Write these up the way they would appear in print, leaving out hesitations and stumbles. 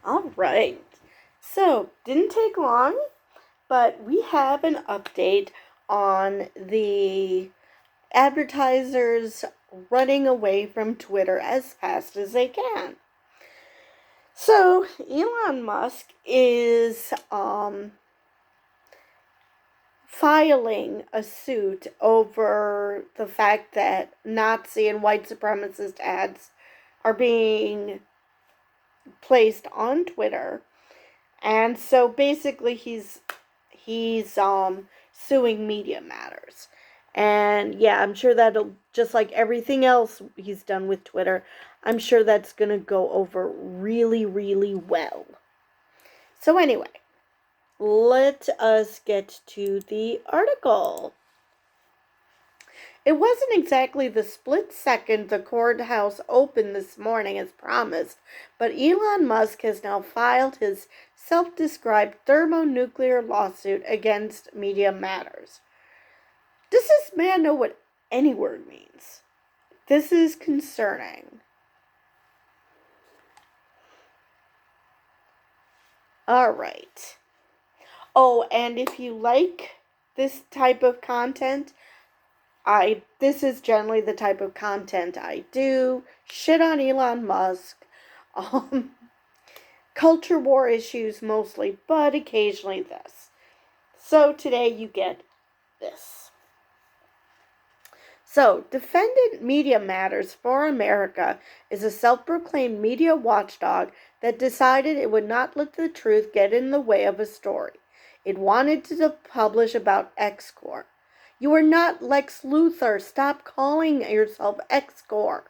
All right. So, didn't take long, but we have an update on the advertisers running away from Twitter as fast as they can. So, Elon Musk is filing a suit over the fact that Nazi and white supremacist ads are being placed on Twitter. And so basically he's suing Media Matters. And yeah, I'm sure that'll, just like everything else he's done with Twitter, I'm sure that's going to go over really, really well. So anyway, let us get to the article. It wasn't exactly the split second the courthouse opened this morning as promised, but Elon Musk has now filed his self-described thermonuclear lawsuit against Media Matters. Does this man know what any word means? This is concerning. Alright. Oh, and if you like this type of content, this is generally the type of content I do. Shit on Elon Musk. Um, Culture war issues mostly, but occasionally this. So today you get this. So, Defendant Media Matters for America is a self-proclaimed media watchdog that decided it would not let the truth get in the way of a story. It wanted to publish about X-Corp. You are not Lex Luthor. Stop calling yourself X-Corp.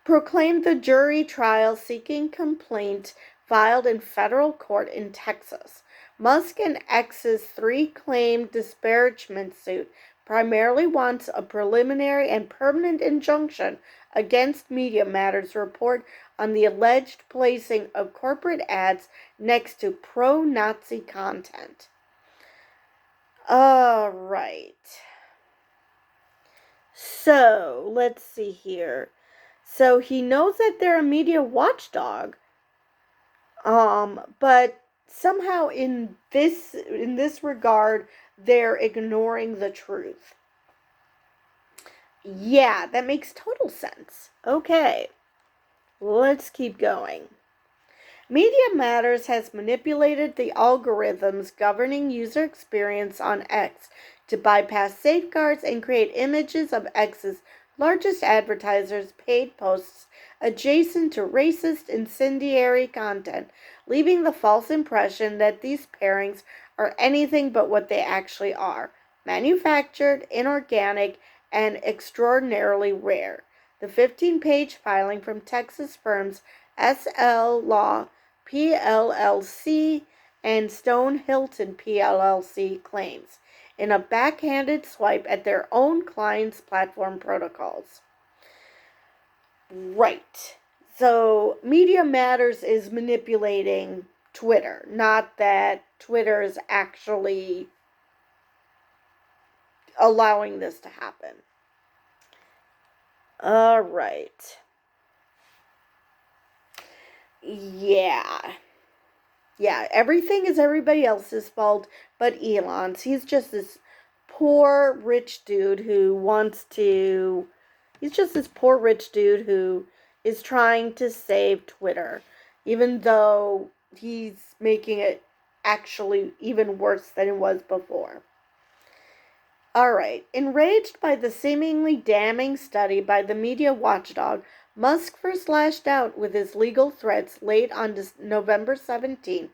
Proclaimed the jury trial seeking complaint filed in federal court in Texas. Musk and X's three-claim disparagement suit primarily wants a preliminary and permanent injunction against Media Matters' report on the alleged placing of corporate ads next to pro-Nazi content. All right. So, let's see here. So he knows that they're a media watchdog, but somehow in this regard, they're ignoring the truth. Yeah, that makes total sense. Okay, let's keep going. Media Matters has manipulated the algorithms governing user experience on X to bypass safeguards and create images of X's largest advertisers' paid posts adjacent to racist, incendiary content, leaving the false impression that these pairings are anything but what they actually are: manufactured, inorganic, and extraordinarily rare. The 15-page filing from Texas firms SL Law PLLC and Stone Hilton PLLC claims, in a backhanded swipe at their own clients' platform protocols. Right. So, Media Matters is manipulating Twitter, not that Twitter is actually allowing this to happen. All right. Yeah, everything is everybody else's fault but Elon's. He's just this poor rich dude who he's just this poor rich dude who is trying to save Twitter, even though he's making it actually even worse than it was before. Alright, enraged by the seemingly damning study by the media watchdog, Musk first lashed out with his legal threats late on November 17th,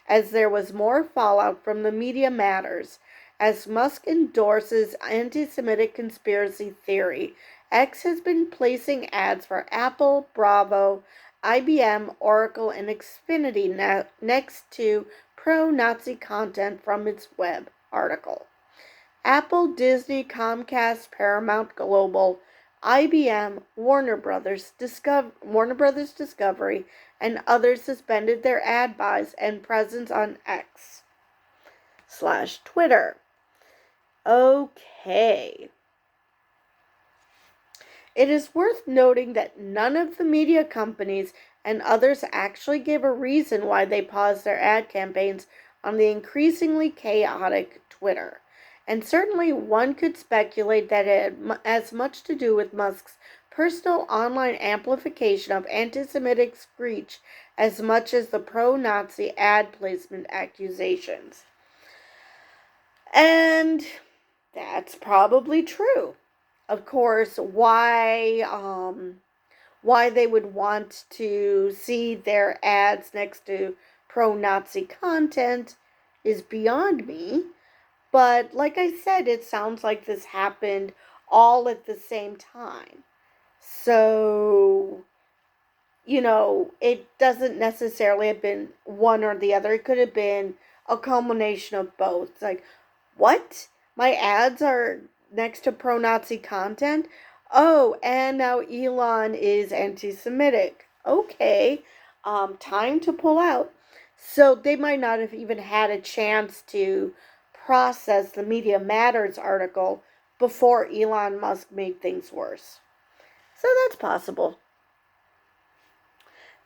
as there was more fallout from the Media Matters. As Musk endorses anti-Semitic conspiracy theory, X has been placing ads for Apple, Bravo, IBM, Oracle, and Xfinity next to pro-Nazi content from its web article. Apple, Disney, Comcast, Paramount Global, IBM, Warner Brothers Discovery, and others suspended their ad buys and presence on X/Twitter. Okay. It is worth noting that none of the media companies and others actually gave a reason why they paused their ad campaigns on the increasingly chaotic Twitter. And certainly one could speculate that it had as much to do with Musk's personal online amplification of anti-Semitic speech as much as the pro-Nazi ad placement accusations. And that's probably true. Of course, why they would want to see their ads next to pro-Nazi content is beyond me. But like I said, it sounds like this happened all at the same time. So, it doesn't necessarily have been one or the other. It could have been a culmination of both. It's like, what? My ads are next to pro-Nazi content? Oh, and now Elon is anti-Semitic. Okay, time to pull out. So they might not have even had a chance to process the Media Matters article before Elon Musk made things worse. So that's possible.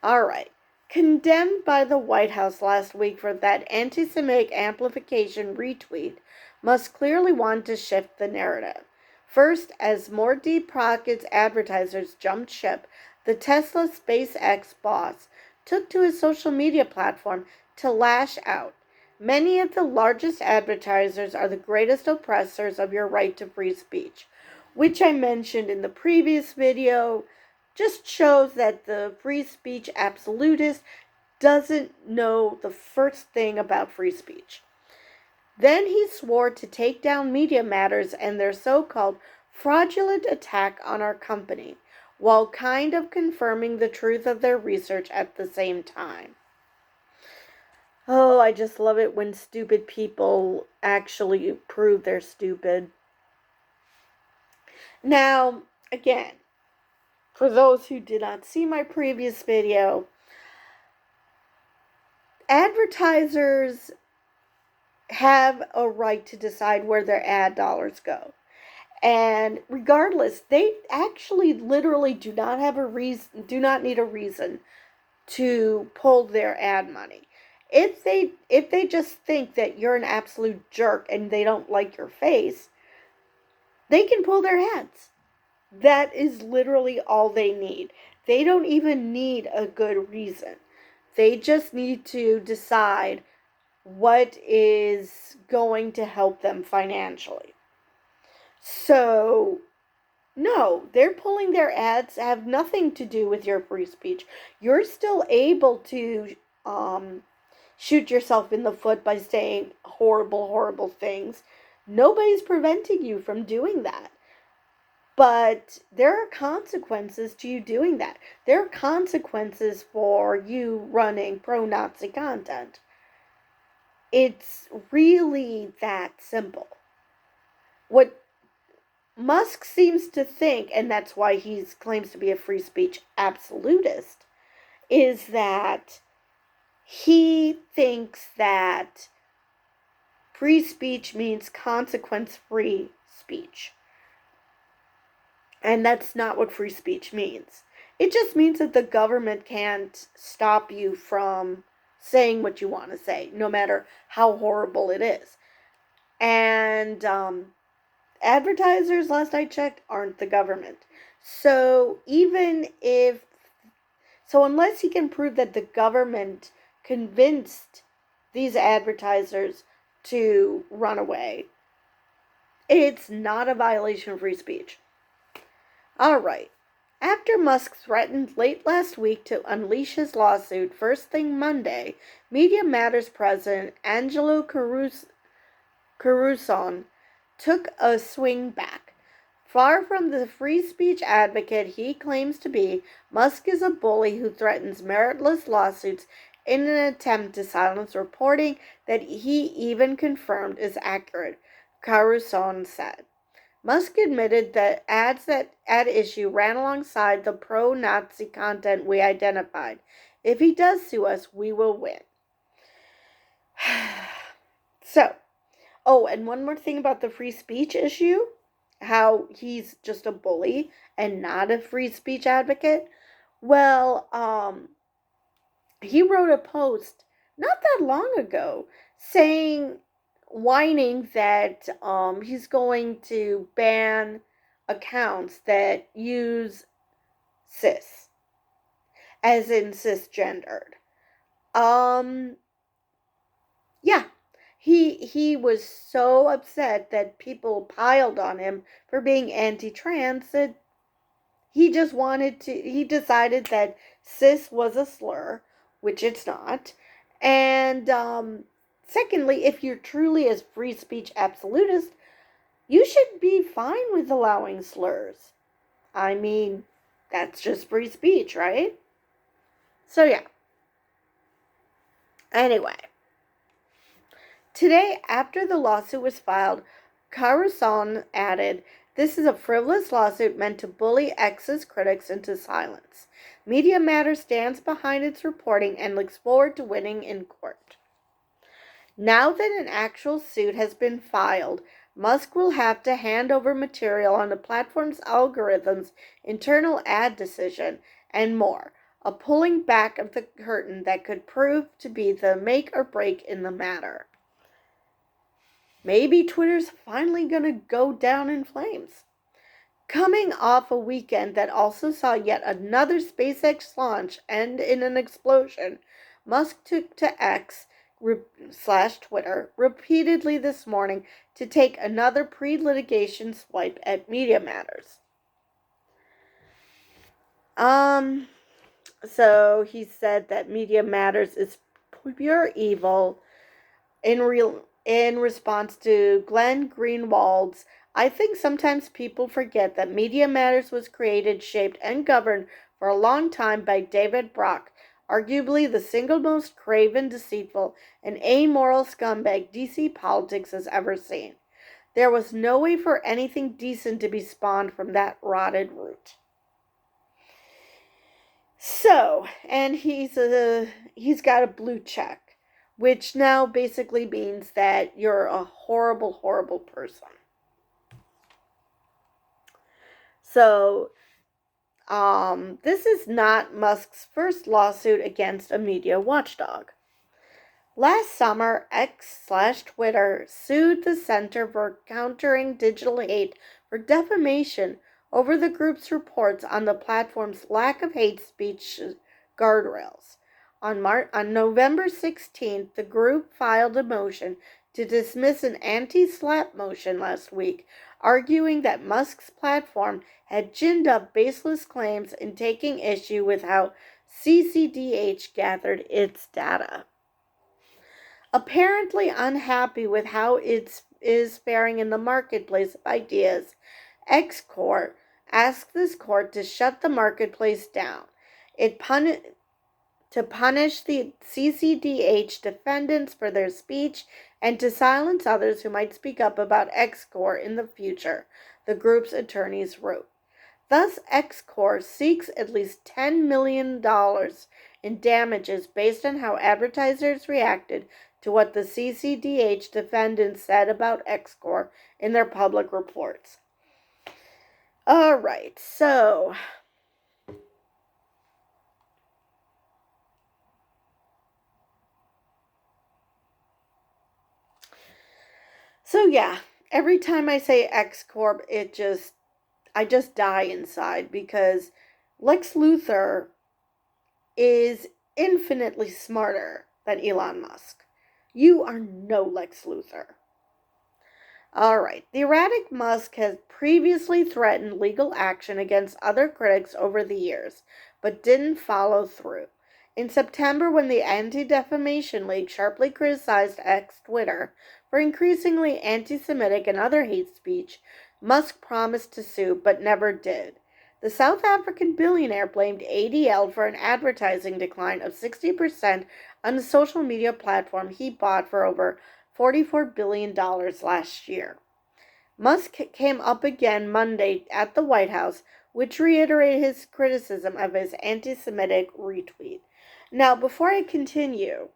All right. Condemned by the White House last week for that anti-Semitic amplification retweet, Musk clearly wanted to shift the narrative. First, as more deep pockets advertisers jumped ship, the Tesla SpaceX boss took to his social media platform to lash out. Many of the largest advertisers are the greatest oppressors of your right to free speech, which I mentioned in the previous video. Just shows that the free speech absolutist doesn't know the first thing about free speech. Then he swore to take down Media Matters and their so-called fraudulent attack on our company, while kind of confirming the truth of their research at the same time. Oh, I just love it when stupid people actually prove they're stupid. Now, again, for those who did not see my previous video, advertisers have a right to decide where their ad dollars go. And regardless, they actually literally do not need a reason to pull their ad money. If they just think that you're an absolute jerk and they don't like your face, they can pull their ads. That is literally all they need. They don't even need a good reason. They just need to decide what is going to help them financially. So, no, they're pulling their ads have nothing to do with your free speech. You're still able to shoot yourself in the foot by saying horrible, horrible things. Nobody's preventing you from doing that. But there are consequences to you doing that. There are consequences for you running pro-Nazi content. It's really that simple. What Musk seems to think, and that's why he claims to be a free speech absolutist, is that he thinks that free speech means consequence-free speech. And that's not what free speech means. It just means that the government can't stop you from saying what you want to say, no matter how horrible it is. And advertisers, last I checked, aren't the government. So unless he can prove that the government convinced these advertisers to run away, it's not a violation of free speech. All right. After Musk threatened late last week to unleash his lawsuit first thing Monday, Media Matters president Angelo Caruso took a swing back. Far from the free speech advocate he claims to be, Musk is a bully who threatens meritless lawsuits in an attempt to silence reporting that he even confirmed is accurate, Caruso said. Musk admitted that ads at issue ran alongside the pro-Nazi content we identified. If he does sue us, we will win. So, and one more thing about the free speech issue, how he's just a bully and not a free speech advocate. Well, he wrote a post not that long ago saying, whining that he's going to ban accounts that use cis, as in cisgendered. Um, yeah, he was so upset that people piled on him for being anti-trans that he decided that cis was a slur, which it's not. And secondly, if you're truly a free speech absolutist, you should be fine with allowing slurs. I mean, that's just free speech, right? So yeah. Anyway, today, after the lawsuit was filed, Caruson added, "This is a frivolous lawsuit meant to bully X's critics into silence. Media Matters stands behind its reporting and looks forward to winning in court." Now that an actual suit has been filed, Musk will have to hand over material on the platform's algorithms, internal ad decision, and more. A pulling back of the curtain that could prove to be the make or break in the matter. Maybe Twitter's finally gonna go down in flames. Coming off a weekend that also saw yet another SpaceX launch end in an explosion, Musk took to X/Twitter repeatedly this morning to take another pre-litigation swipe at Media Matters. So he said that Media Matters is pure evil in response to Glenn Greenwald's, "I think sometimes people forget that Media Matters was created, shaped, and governed for a long time by David Brock, arguably the single most craven, deceitful, and amoral scumbag DC politics has ever seen. There was no way for anything decent to be spawned from that rotted root." So, and he's got a blue check, which now basically means that you're a horrible, horrible person. So, this is not Musk's first lawsuit against a media watchdog. Last summer, X/Twitter sued the Center for Countering Digital Hate for defamation over the group's reports on the platform's lack of hate speech guardrails. On November 16th, the group filed a motion to dismiss an anti-SLAPP motion last week, arguing that Musk's platform had ginned up baseless claims and taking issue with how CCDH gathered its data. Apparently unhappy with how it is faring in the marketplace of ideas, X Court asked this court to shut the marketplace down. To punish the CCDH defendants for their speech and to silence others who might speak up about X-Corp in the future, the group's attorneys wrote. Thus, X-Corp seeks at least $10 million in damages based on how advertisers reacted to what the CCDH defendants said about X-Corp in their public reports. Alright, So yeah, every time I say X-Corp, I just die inside because Lex Luthor is infinitely smarter than Elon Musk. You are no Lex Luthor. Alright, the erratic Musk has previously threatened legal action against other critics over the years, but didn't follow through. In September, when the Anti-Defamation League sharply criticized X Twitter for increasingly anti-Semitic and other hate speech, Musk promised to sue, but never did. The South African billionaire blamed ADL for an advertising decline of 60% on the social media platform he bought for over $44 billion last year. Musk came up again Monday at the White House, which reiterated his criticism of his anti-Semitic retweet. Now, before I continue,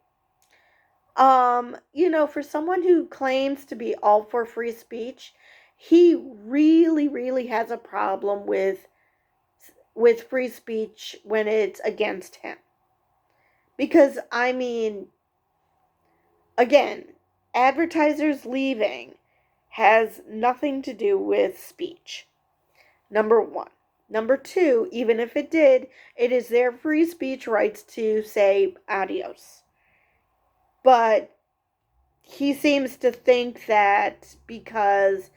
for someone who claims to be all for free speech, he really, really has a problem with free speech when it's against him. Because, I mean, again, advertisers leaving has nothing to do with speech. Number one. Number two, even if it did, it is their free speech rights to say adios. But he seems to think that because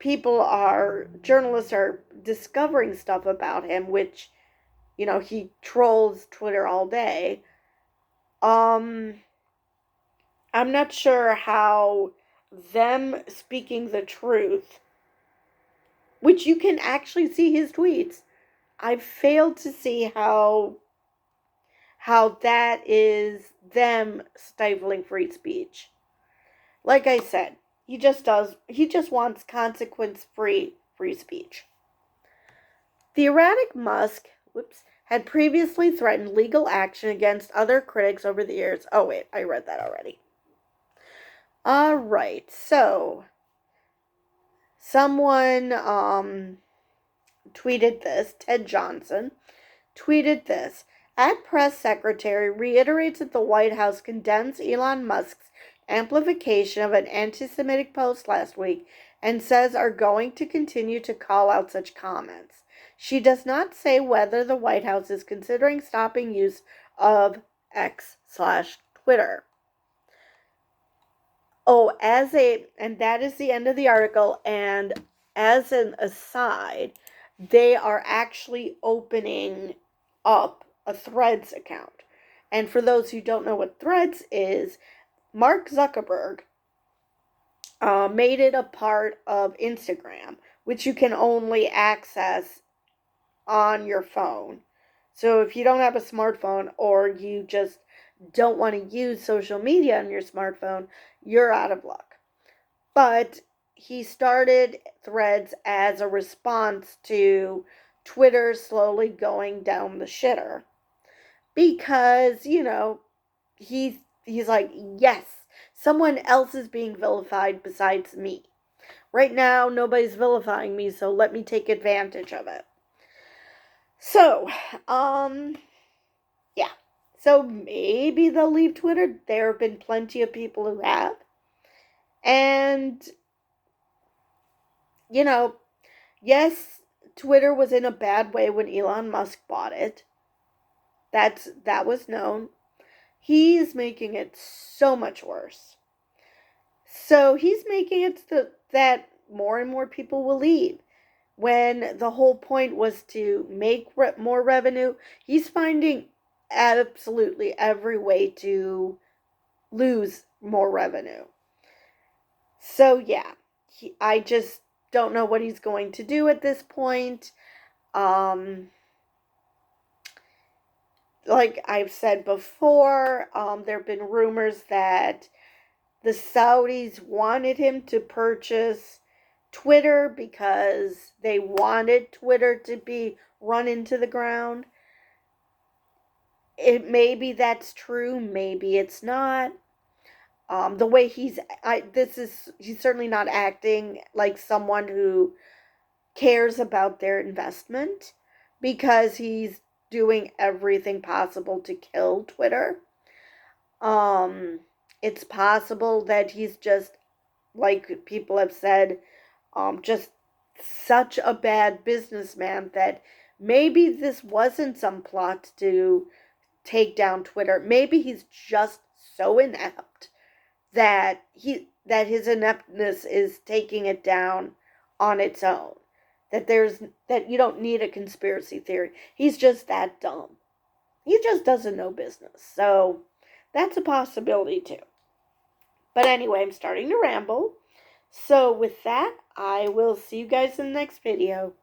journalists are discovering stuff about him, which, he trolls Twitter all day. I'm not sure how them speaking the truth, which you can actually see his tweets, I failed to see how that is them stifling free speech. Like I said, he just wants consequence free speech. The erratic Musk, had previously threatened legal action against other critics over the years. Oh wait, I read that already. Alright, so someone tweeted this, Ted Johnson tweeted this. At press secretary reiterates that the White House condemns Elon Musk's amplification of an anti-Semitic post last week and says are going to continue to call out such comments. She does not say whether the White House is considering stopping use of X/Twitter. Oh, and that is the end of the article, and as an aside, they are actually opening up a Threads account. And for those who don't know what Threads is, Mark Zuckerberg made it a part of Instagram, which you can only access on your phone. So if you don't have a smartphone or you just don't want to use social media on your smartphone, you're out of luck. But he started Threads as a response to Twitter slowly going down the shitter. Because, he's like, yes, someone else is being vilified besides me. Right now, nobody's vilifying me, so let me take advantage of it. So, yeah. So maybe they'll leave Twitter. There have been plenty of people who have. And, yes, Twitter was in a bad way when Elon Musk bought it. That was known. He's making it so much worse. So he's making it that more and more people will leave. When the whole point was to make more revenue, he's finding absolutely every way to lose more revenue. So yeah, I just don't know what he's going to do at this point. Like I've said before, there have been rumors that the Saudis wanted him to purchase Twitter because they wanted Twitter to be run into the ground. Maybe that's true, maybe it's not. The way he's certainly not acting like someone who cares about their investment, because he's doing everything possible to kill Twitter. It's possible that he's just, like people have said, just such a bad businessman that maybe this wasn't some plot to take down Twitter. Maybe he's just so inept that his ineptness is taking it down on its own. That you don't need a conspiracy theory. He's just that dumb. He just doesn't know business. So that's a possibility too. But anyway, I'm starting to ramble. So with that, I will see you guys in the next video.